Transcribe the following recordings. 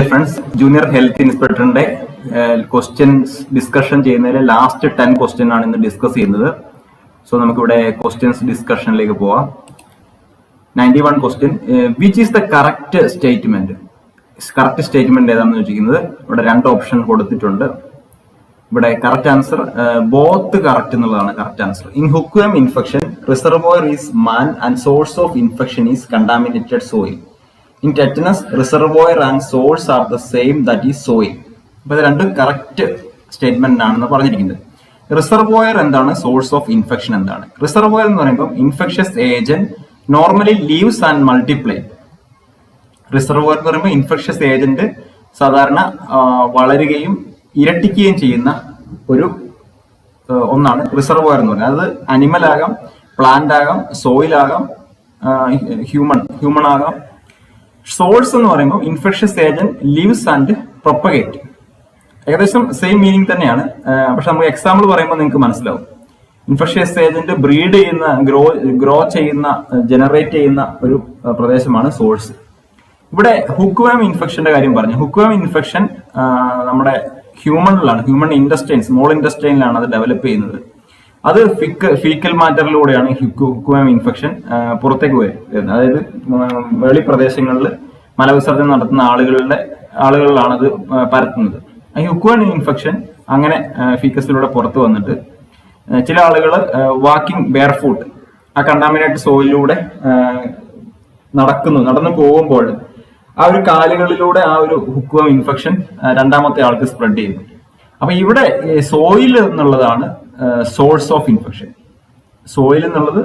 Friends, junior health ഇൻസ്പെക്ടറിന്റെ questions discussion ചെയ്യുന്നതിലെ last 10 question ആണ് ഇന്ന് ഡിസ്കസ് ചെയ്യുന്നത്. സോ നമുക്കിവിടെ ക്വസ്റ്റ്യൻസ് ഡിസ്കഷനിലേക്ക് പോവാം. 91 question, which is the correct statement? Correct statement ഏതാണെന്ന് ചോദിക്കുന്നത്. ഇവിടെ 2 ഓപ്ഷൻ കൊടുത്തിട്ടുണ്ട്. ഇവിടെ കറക്റ്റ് ആൻസർ ബോത്ത് കറക്റ്റ് എന്നുള്ളതാണ് correct answer. In hookworm infection reservoir is man and source of infection is contaminated soil. In tetanus reservoir and source are the same, that is soil. അപ്പൊ ഇത് രണ്ടും correct statement ആണെന്ന് പറഞ്ഞിരിക്കുന്നത്. Reservoir എന്താണ്, source of infection എന്താണ്? Reservoir എന്ന് പറയുമ്പോൾ infectious agent normally leaves and multiply. Reservoir എന്ന് പറയുമ്പോൾ ഇൻഫെക്ഷ്യസ് ഏജന്റ് സാധാരണ വളരുകയും ഇരട്ടിക്കുകയും ചെയ്യുന്ന ഒരു ഒന്നാണ് റിസർവോയർ എന്ന് പറയുന്നത്. അത് അനിമൽ ആകാം, പ്ലാന്റ് ആകാം, സോയിൽ ആകാം, ഹ്യൂമൺ ആകാം. സോഴ്സ് എന്ന് പറയുമ്പോൾ infectious agent leaves and propagate. ഏകദേശം സെയിം മീനിങ് തന്നെയാണ്, പക്ഷെ നമുക്ക് എക്സാമ്പിൾ പറയുമ്പോൾ നിങ്ങൾക്ക് മനസ്സിലാവും. ഇൻഫെക്ഷ്യസ് ഏജന്റ് ബ്രീഡ് ചെയ്യുന്ന, ഗ്രോ ചെയ്യുന്ന, ജനറേറ്റ് ചെയ്യുന്ന ഒരു പ്രദേശമാണ് സോഴ്സ്. ഇവിടെ ഹുക്വേം ഇൻഫെക്ഷന്റെ കാര്യം പറഞ്ഞു. ഹുക്വേം ഇൻഫെക്ഷൻ നമ്മുടെ ഹ്യൂമണിലാണ്, ഹ്യൂമൺ ഇൻഡസ്ട്രൈൻ, സ്മോൾ ഇൻഡസ്ട്രൈനിലാണ് അത് ഡെവലപ്പ് ചെയ്യുന്നത്. അത് ഫീക്കൽ മാറ്ററിലൂടെയാണ് ഹുക്വേം ഇൻഫെക്ഷൻ പുറത്തേക്ക് വരുന്നത്. അതായത് വെളി പ്രദേശങ്ങളിൽ മലവിസർജനം നടത്തുന്ന ആളുകളിലാണ് അത് പരത്തുന്നത്. ഈ ഹുക്വേം ഇൻഫെക്ഷൻ അങ്ങനെ ഫീക്കസിലൂടെ പുറത്തു വന്നിട്ട് ചില ആളുകൾ വാക്കിംഗ് ബെയർ ഫുട്ട് ആ കണ്ടാമിനേറ്റഡ് സോയിലൂടെ നടന്നു പോകുമ്പോൾ ആ ഒരു കാലുകളിലൂടെ ആ ഒരു ഹുക്വേം ഇൻഫെക്ഷൻ രണ്ടാമത്തെ ആൾക്ക് സ്പ്രെഡ് ചെയ്യുന്നു. അപ്പൊ ഇവിടെ സോയിൽ എന്നുള്ളതാണ് സോഴ്സ് ഓഫ് ഇൻഫെക്ഷൻ. സോയിൽ എന്നുള്ളത്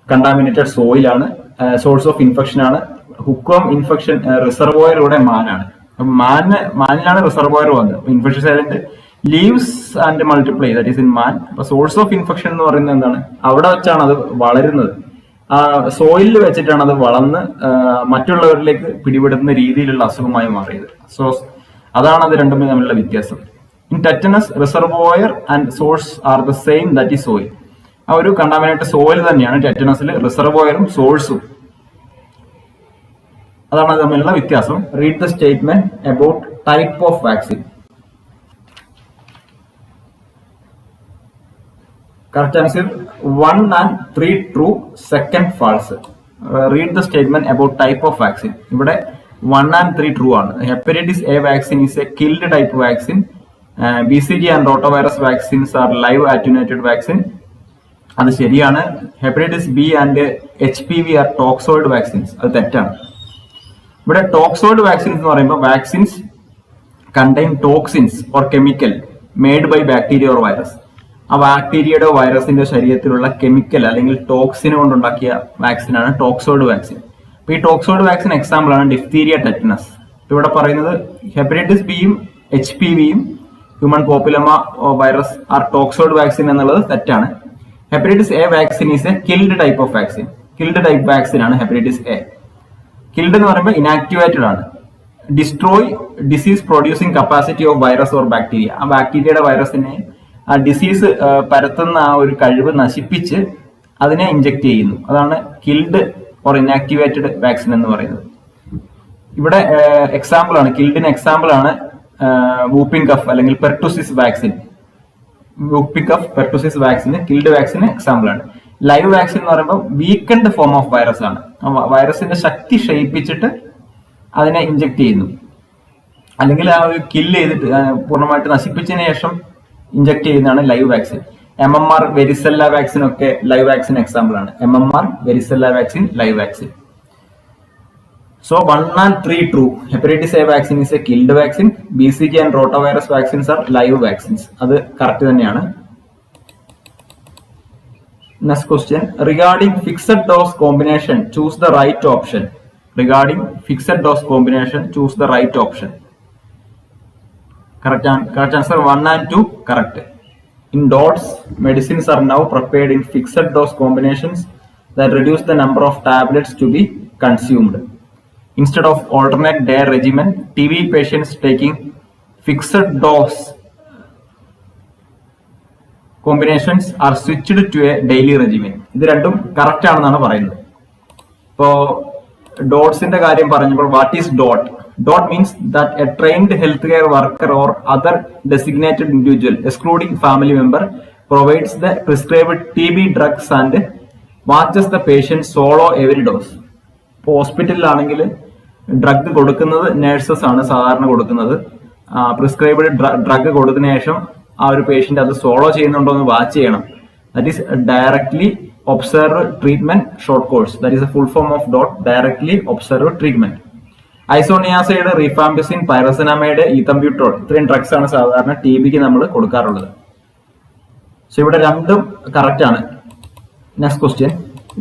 കണ്ടാമിനേറ്റഡ് സോയിലാണ്, സോഴ്സ് ഓഫ് ഇൻഫെക്ഷൻ ആണ്. ഹുക്വേം ഇൻഫെക്ഷൻ റിസർവോയറിലൂടെ മാനാണ്. മാനിലാണ് റിസർവോയർ വന്നത്. Infectious agent leaves and multiply, that is in man. അപ്പൊ സോഴ്സ് ഓഫ് ഇൻഫെക്ഷൻ എന്ന് പറയുന്നത് എന്താണ്? അവിടെ വെച്ചാണ് അത് വളരുന്നത്. ആ സോയിലിൽ വെച്ചിട്ടാണ് അത് വളർന്ന് മറ്റുള്ളവരിലേക്ക് പിടിപെടുന്ന രീതിയിലുള്ള അസുഖമായി മാറിയത്. സോ അതാണ് അത് രണ്ടും തമ്മിലുള്ള വ്യത്യാസം. In tetanus reservoir and source are the same, that is soil. ആ ഒരു കണ്ടാമിനേറ്റഡ് സോയിൽ തന്നെയാണ് ടെറ്റനസിൽ റിസർവോയറും സോഴ്സും. അതാണ് അത് തമ്മിലുള്ള വ്യത്യാസം. Read the statement about type of vaccine. Correct answer 1 and 3 true, second false. Read the statement about type of vaccine. ഇവിടെ 1 and 3 true ആണ്. Hepatitis A vaccine is a killed type vaccine. BCG and rotavirus vaccines are live attenuated vaccine. അത് ശരിയാണ്. Hepatitis B and HPV are toxoid vaccines. അത് തെറ്റാണ്. ഇവിടെ toxoid vaccines എന്ന് പറയുമ്പോൾ vaccines contain toxins or chemical made by bacteria or virus. ആ ബാക്ടീരിയയുടെ വൈറസിന്റെ ശരീരത്തിലുള്ള കെമിക്കൽ അല്ലെങ്കിൽ ടോക്സിന് കൊണ്ടുണ്ടാക്കിയ വാക്സിനാണ് ടോക്സോയിഡ് വാക്സിൻ. അപ്പൊ ഈ ടോക്സോയിഡ് വാക്സിൻ എക്സാമ്പിൾ ആണ് ഡിഫ്തീരിയ, ടെറ്റനസ്. ഇവിടെ പറയുന്നത് ഹെപ്പറ്റൈറ്റിസ് ബിയും HPVയും human papilloma virus are toxoid vaccine എന്നുള്ളത് തെറ്റാണ്. Hepatitis A vaccine is a killed type of vaccine. Killed type vaccine ആണ് ഹെപ്പറ്റൈറ്റിസ് എ. കിൽഡ് എന്ന് പറയുമ്പോൾ ഇനാക്ടിവേറ്റഡ് ആണ്. Destroy disease producing capacity of virus or bacteria. ആ ബാക്ടീരിയയുടെ വൈറസിനെ ആ ഡിസീസ് പരത്തുന്ന ആ ഒരു കഴിവ് നശിപ്പിച്ച് അതിനെ ഇഞ്ചെക്ട് ചെയ്യുന്നു. അതാണ് കിൽഡ് ഓർ ഇനാക്ടിവേറ്റഡ് വാക്സിൻ എന്ന് പറയുന്നത്. ഇവിടെ എക്സാമ്പിൾ ആണ്, കിൽഡിന് എക്സാമ്പിൾ ആണ് വൂപ്പിംഗ് കഫ് അല്ലെങ്കിൽ pertussis vaccine. Whooping cough, pertussis വാക്സിന്, കിൽഡ് വാക്സിന് എക്സാമ്പിൾ ആണ്. ലൈവ് വാക്സിൻ എന്ന് പറയുമ്പോൾ വീക്കൻഡ് ഫോം ഓഫ് വൈറസ് ആണ്. വൈറസിന്റെ ശക്തി ക്ഷയിപ്പിച്ചിട്ട് അതിനെ ഇഞ്ചെക്ട് ചെയ്യുന്നു, അല്ലെങ്കിൽ ആ ഒരു കില്ല് ചെയ്തിട്ട് പൂർണ്ണമായിട്ട് നശിപ്പിച്ചതിന് ശേഷം ഇഞ്ചെക്ട് ചെയ്യുന്നതാണ് live vaccine. MMR, varicella vaccine ഒക്കെ ലൈവ് വാക്സിൻ എക്സാമ്പിൾ ആണ്. MMR, varicella vaccine, live vaccine. So 1 and 3 true. Hepatitis A vaccine is a killed vaccine. BCG and rotavirus vaccines are live vaccines. അത് correct തന്നെയാണ്. Next question, regarding fixed dose combination choose the right option. Regarding fixed dose combination choose the right option. Correct answer 1 and 2 correct. In DOTS, medicines are now prepared in fixed dose combinations that reduce the number of tablets to be consumed. Instead of alternate day regimen, TB patients taking fixed dose combinations are switched to a daily regimen. ഇത് രണ്ടും correct ആണെന്നാണ് പറയുന്നത്. ഇപ്പോ ഡോട്ട്സിന്റെ കാര്യം പറഞ്ഞപ്പോൾ what is dot? Dot means that a trained healthcare worker or other designated individual, excluding family member, provides the prescribed TB drugs and watches the patient solo every dose. ഇപ്പോൾ ഹോസ്പിറ്റലിലാണെങ്കിൽ drug കൊടുക്കുന്നത് nurses ആണ് സാധാരണ കൊടുക്കുന്നത്. Prescribed drug കൊടുത്തതിനു ശേഷം ആ ഒരു patient അത് solo ചെയ്യുന്നുണ്ടോ എന്ന് വാച്ച് ചെയ്യണം. That is directly observe treatment short course. That is a full form of dot, directly observe treatment. Isoniazid, rifampicin, pyrazinamide, ethambutol, ഇത്രയും ഡ്രഗ്സ് ആണ് സാധാരണ TBക്ക് നമ്മൾ കൊടുക്കാറുള്ളത്. സോ ഇവിടെ രണ്ടും കറക്റ്റ് ആണ്. Next question,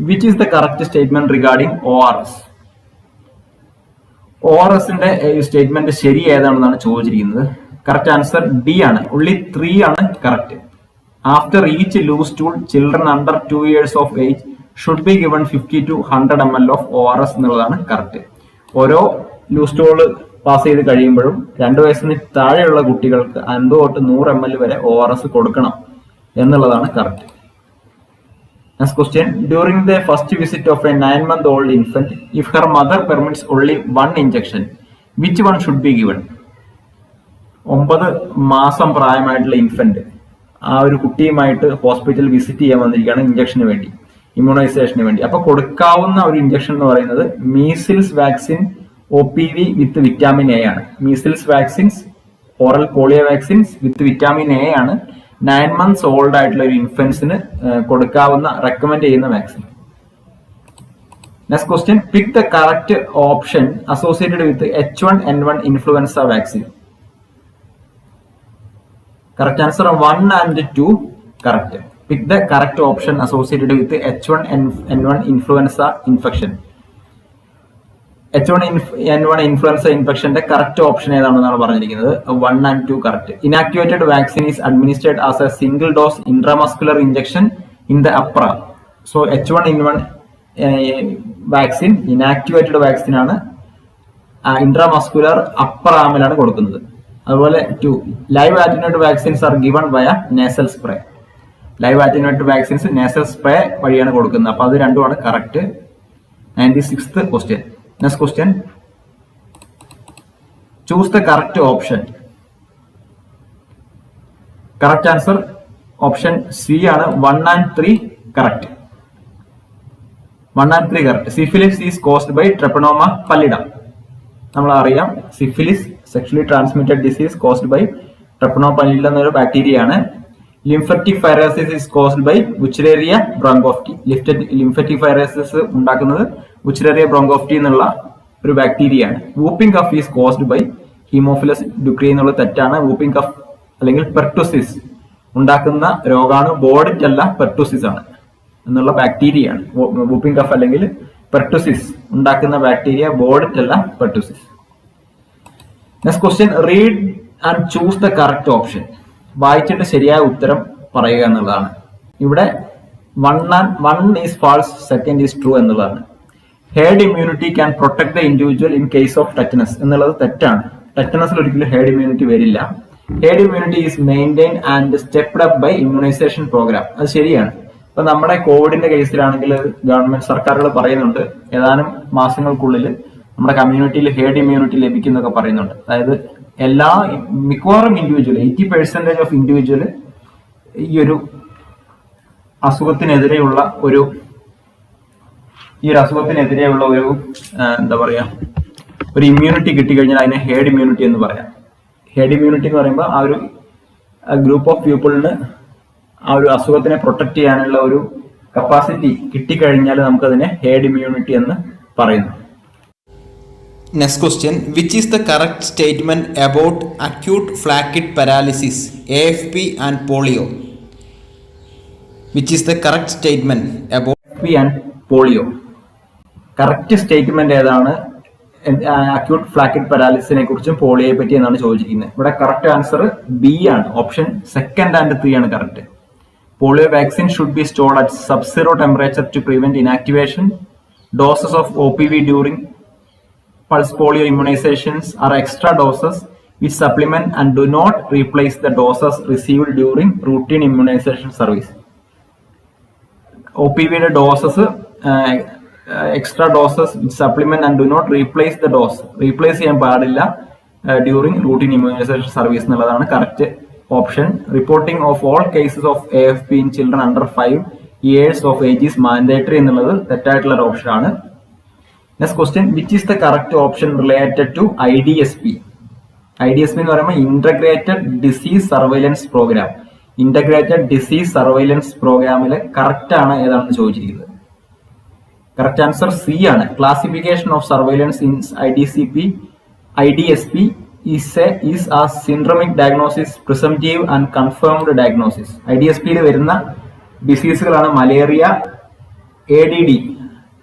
which is the correct statement regarding ORS? ORSന്റെ statement ശരി ഏതാണെന്നാണ് ചോദിച്ചിരിക്കുന്നത്. കറക്റ്റ് ആൻസർ D ആണ്. only 3 ആണ് correct. After each loose stool, children under 2 years of age should be given 50 to 100 ml of ORS എന്നുള്ളതാണ് correct. ഓരോ loose stool pass ചെയ്ത് കഴിയുമ്പോഴും 2 വയസ്സിന് താഴെയുള്ള കുട്ടികൾക്ക് 50 തൊട്ട് 100 ml വരെ ORS കൊടുക്കണം എന്നുള്ളതാണ് correct. Next question, during the first visit of a 9-month-old infant, if her mother permits only 1 injection, which one should be given? 9 മാസം പ്രായമായിട്ടുള്ള ഇൻഫന്റ് ആ ഒരു കുട്ടിയുമായിട്ട് ഹോസ്പിറ്റൽ വിസിറ്റ് ചെയ്യാൻ വന്നിരിക്കുകയാണ് ഇഞ്ചക്ഷന് വേണ്ടി, ഇമ്മ്യൂണൈസേഷന് വേണ്ടി. അപ്പൊ കൊടുക്കാവുന്ന ഒരു ഇഞ്ചക്ഷൻ എന്ന് പറയുന്നത് measles vaccine OPV with vitamin A ആണ്. Measles vaccines, oral polio vaccines with vitamin A ആണ് 9 months ഓൾഡ് ആയിട്ടുള്ള ഒരു ഇൻഫൻസിന് കൊടുക്കാവുന്ന റെക്കമെൻഡ് ചെയ്യുന്ന vaccine. Next question, pick the correct option associated with H1N1 influenza vaccine. Correct answer 1 and 2 correct. Pick the correct option associated with H1N1 influenza infection. H1N1 influenza ഇൻഫെക്ഷന്റെ correct option ഏതാണെന്നാണ് പറഞ്ഞിരിക്കുന്നത്. 1 and 2 correct. Inactivated vaccine is administered as a single dose intramuscular injection in the upper arm. So H1N1 vaccine inactivated vaccine ആണ്, intramuscular upper ആമിലാണ് കൊടുക്കുന്നത്. അതുപോലെ 2 live attenuated vaccines are given via nasal spray. Live attenuated vaccines nasal spray വഴിയാണ് കൊടുക്കുന്നത്. അപ്പൊ അത് രണ്ടുമാണ് correct. 96th question. Next question, choose the correct option. Correct answer option C ആണ്. 1 and 3 correct. 1 and 3 correct. Syphilis is caused by Treponema pallidum. നമ്മൾ അറിയാം syphilis sexually transmitted disease caused by Treponema pallidum എന്നൊരു bacteria ആണ്. Lymphatic filariasis is caused by Wuchereria bronchofti. Lymphatic filariasis ഉണ്ടാക്കുന്നത് Wuchereria bronchofti എന്നുള്ള ഒരു bacteria ആണ്. Whooping cough is caused by haemophilus ducreyi എന്നുള്ള തെറ്റാണ്. വൂപ്പിംഗ് കഫ് അല്ലെങ്കിൽ പെർട്ടുസിസ് ഉണ്ടാക്കുന്ന രോഗാണു ബോർഡിറ്റല്ല പെർട്ടുസിസ് ആണ് എന്നുള്ള ബാക്ടീരിയ ആണ്. വൂപ്പിംഗ് കഫ് അല്ലെങ്കിൽ പെർട്ടുസിസ് ഉണ്ടാക്കുന്ന bacteria bordetella pertussis. Next question, read and choose the correct option. വായിച്ചിട്ട് ശരിയായ ഉത്തരം പറയുക എന്നുള്ളതാണ്. ഇവിടെ 1 ഈസ് ഫാൾസ്, 2 ഈസ് ട്രൂ എന്നുള്ളതാണ്. Herd immunity can protect the individual in case of tetanus എന്നുള്ളത് തെറ്റാണ്. ടെറ്റനസിൽ ഒരിക്കലും ഹേർഡ് ഇമ്മ്യൂണിറ്റി വരില്ല. Herd immunity is maintain and stepped up by immunization programme. അത് ശരിയാണ്. ഇപ്പൊ നമ്മുടെ കോവിഡിന്റെ കേസിലാണെങ്കിൽ ഗവൺമെന്റ് സർക്കാരുകൾ പറയുന്നുണ്ട് ഏതാനും മാസങ്ങൾക്കുള്ളിൽ നമ്മുടെ കമ്മ്യൂണിറ്റിയിൽ ഹേർഡ് ഇമ്മ്യൂണിറ്റി ലഭിക്കുന്നൊക്കെ പറയുന്നുണ്ട്. അതായത് മിക്കവാറും ഇൻഡിവിജ്വൽ 80% ഓഫ് ഇൻഡിവിജ്വൽ ഈ ഒരു അസുഖത്തിനെതിരെയുള്ള ഒരു എന്താ പറയാ ഒരു ഇമ്മ്യൂണിറ്റി കിട്ടിക്കഴിഞ്ഞാൽ അതിനെ ഹേർഡ് ഇമ്മ്യൂണിറ്റി എന്ന് പറയാം. ഹേർഡ് ഇമ്മ്യൂണിറ്റി എന്ന് പറയുമ്പോൾ ആ ഒരു ഗ്രൂപ്പ് ഓഫ് പീപ്പിളിന് ആ ഒരു അസുഖത്തിനെ പ്രൊട്ടക്ട് ചെയ്യാനുള്ള ഒരു കപ്പാസിറ്റി കിട്ടിക്കഴിഞ്ഞാൽ നമുക്കതിനെ ഹേർഡ് ഇമ്മ്യൂണിറ്റി എന്ന് പറയുന്നു. Next question, which is the correct statement about acute flaccid paralysis, AFP and polio? Which is the correct statement about AFP and polio? Correct statement ഏതാണ് acute flaccid പാരാലിസിനെ കുറിച്ചും പോളിയോയെ പറ്റി എന്നാണ് ചോദിച്ചിരിക്കുന്നത്. ഇവിടെ കറക്റ്റ് ആൻസർ B ആണ്. ഓപ്ഷൻ 2 and 3 ആണ് correct. Polio vaccine should be stored at sub zero temperature to prevent inactivation. Doses of OPV during pulse polio immunizations are extra doses which supplement and do not replace the doses received during routine immunization service. OPV യുടെ doses extra doses which supplement and do not replace the dose. Replace ചെയ്യാൻ പാടില്ല during routine immunization service എന്നുള്ളതാണ് correct option. Reporting of all cases of AFP in children under 5 years of age is mandatory എന്നുള്ളത് തെറ്റായിട്ടുള്ള ഒരു option ആണ്. Next question, which is the correct option related to IDSP? IDSP എന്ന് പറയുമ്പോൾ integrated disease surveillance programme. Integrated disease surveillance പ്രോഗ്രാമിൽ correct ആണ് ഏതാണെന്ന് ചോദിച്ചിരിക്കുന്നത്. കറക്റ്റ് ആൻസർ സി ആണ്. Classification of surveillance in IDSP is a syndromic diagnosis, presumptive and confirmed diagnosis. IDSP-യിൽ വരുന്ന ഡിസീസുകളാണ് malaria, ADD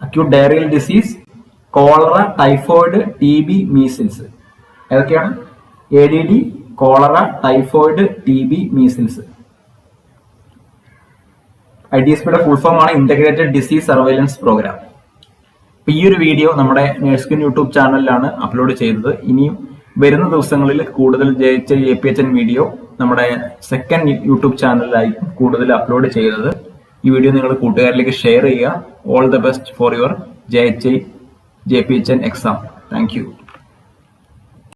acute diarrheal disease, cholera, typhoid, TB, measles. ഏതൊക്കെയാണ്? ADD, cholera, typhoid, TB, measles. IDSP-യുടെ full form ആണ് integrated disease surveillance programme. ഈ ഒരു video നമ്മുടെ നേഴ്സ്കിൻ YouTube ചാനലിലാണ് upload ചെയ്തത്. ഇനിയും വരുന്ന ദിവസങ്ങളിൽ കൂടുതൽ JPHN വീഡിയോ നമ്മുടെ സെക്കൻഡ് യൂട്യൂബ് ചാനലിലായിരിക്കും കൂടുതൽ അപ്ലോഡ് ചെയ്തത്. ഈ വീഡിയോ നിങ്ങൾ കൂട്ടുകാരിലേക്ക് ഷെയർ ചെയ്യുക. All the best for your JPHN exam. Thank you.